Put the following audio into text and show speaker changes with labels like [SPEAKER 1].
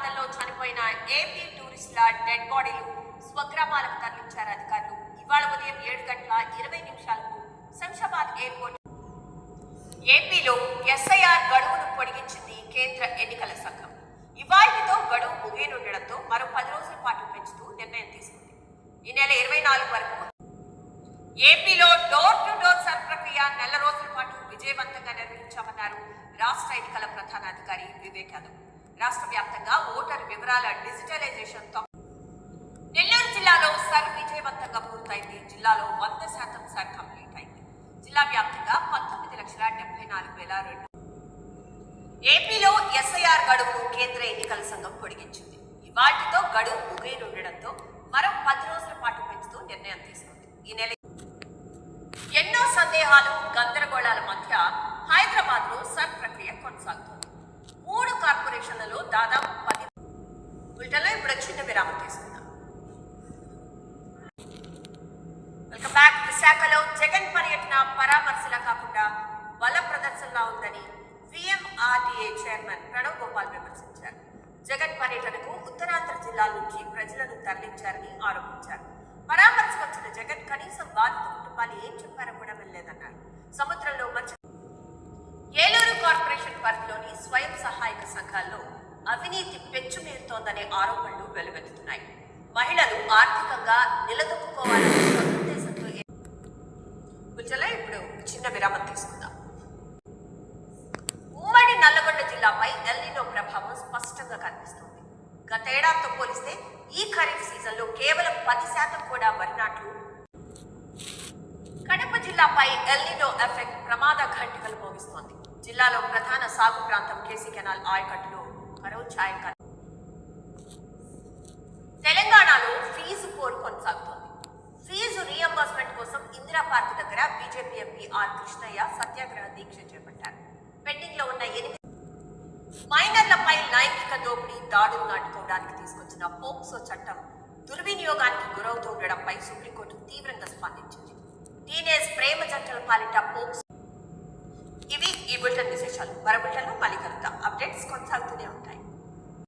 [SPEAKER 1] ప్రమాదంలో చనిపోయిన AP టూరిస్టుల dead బాడీలు స్వగ్రామాలకు తరలించారు అధికారులు. ఇవాళ ఉదయం 7:20 శంషాబాద్ ఎయిర్పోర్ట్. ఏపీలో ఎస్ఐఆర్ గడువును పొడిగించింది కేంద్ర ఎన్నికల సంఘం. ఇవాళ్టితో గడువు ముగియనుండడంతో మరో 10 రోజుల పాటు పెంచుతూ నిర్ణయం తీసుకుంది. ఈ నెల 24 వరకు ఏపీలో డోర్ టు డోర్ సర్వ్ ప్రక్రియ నెల రోజుల పాటు విజయవంతంగా నిర్వహించామన్నారు రాష్ట్ర ఎన్నికల ప్రధానాధికారి వివేక్ యాదవ్. రాష్ట్ర వ్యాప్తంగా ఓటరు వివరాల డిజిటలైజేషన్తో నెల్లూరు జిల్లాలో సర్వ్ విజయవంతంగా పూర్తయింది. జిల్లాలో 100% సర్వ్ కంప్లీట్ అయింది. జిల్లా వ్యాప్తంగా 19,74,200. ఏపీలో ఎస్ఐఆర్ గడువును కేంద్ర ఎన్నికల సంఘం పొడిగించింది. ఇవాటితో గడువు ముగియనుండడంతో మరో 10 రోజుల పాటు పెంచుతూ నిర్ణయం తీసుకుంది. ఈ నెల ఎన్నో సందేహాలు గందరగోళాల మధ్య హైదరాబాద్ లో సర్వ్ ప్రక్రియ కొనసాగుతోంది. 3 కార్పొరేషన్లలో దాదాపు 10. వీటిలో ఇప్పుడు చిన్న విరామం తీసుకుందాం. Welcome back. విశాఖలో జగన్ పర్యటన పరామర్శలా కాకుండా బల ప్రదర్శనలా ఉందని విఎంఆర్డీఏ చైర్మన్ ప్రణవ్ గోపాల్ విమర్శించారు. జగన్ పర్యటనకు ఉత్తరాంధ్ర జిల్లాల నుంచి ప్రజలను తరలించారని ఆరోపించారు. పరామర్శకు వచ్చిన జగన్ కనీసం బాధిత కుటుంబాలు ఏం చెప్పారో కూడా వెళ్ళలేదన్నారు. సముద్రంలో మంచి ఏలూరు కార్పొరేషన్ పరిధిలోని స్వయం సహాయక సంఘాల్లో అవినీతి పెచ్చుమీరుతోందనే ఆరోపణలు వెలువెత్తుతున్నాయి. మహిళలు ఆర్థికంగా నిలదొక్కుకోవాలనే ఉద్దేశంతో ఇప్పుడు చిన్న విరామం తీసుకుందాం. ఉమ్మడి నల్లగొండ జిల్లాపై ఎల్నినో ప్రభావం స్పష్టంగా కనిపిస్తోంది. గతేడాదితో పోలిస్తే ఈ ఖరీఫ్ సీజన్ లో కేవలం 10% కూడా వరి నాట్లు. కడప జిల్లాపై ఎల్నినో ఎఫెక్ట్ ప్రమాద ఘంటికలు మోగిస్తోంది. జిల్లాలో ప్రధాన సాగు ప్రాంతం కేసీ కెనాల్ ఆయకట్టులో కరువు ఛాయం. తెలంగాణలో ఫీజు పోరు కొనసాగుతోంది. ఫీజు రీఎంబర్స్మెంట్ కోసం ఇందిరా పార్క్ దగ్గర బీజేపీ ఎంపీ ఆర్ కృష్ణయ్య సత్యాగ్రహ దీక్ష చేపట్టారు. పెండింగ్ లో ఉన్న 8 మైనర్లపై లైంగిక దోపిడీ దాడులు నాటుకోవడానికి తీసుకొచ్చిన పోక్సో చట్టం దుర్వినియోగానికి గురవుతుండడంపై సుప్రీంకోర్టు తీవ్రంగా స్పందించింది.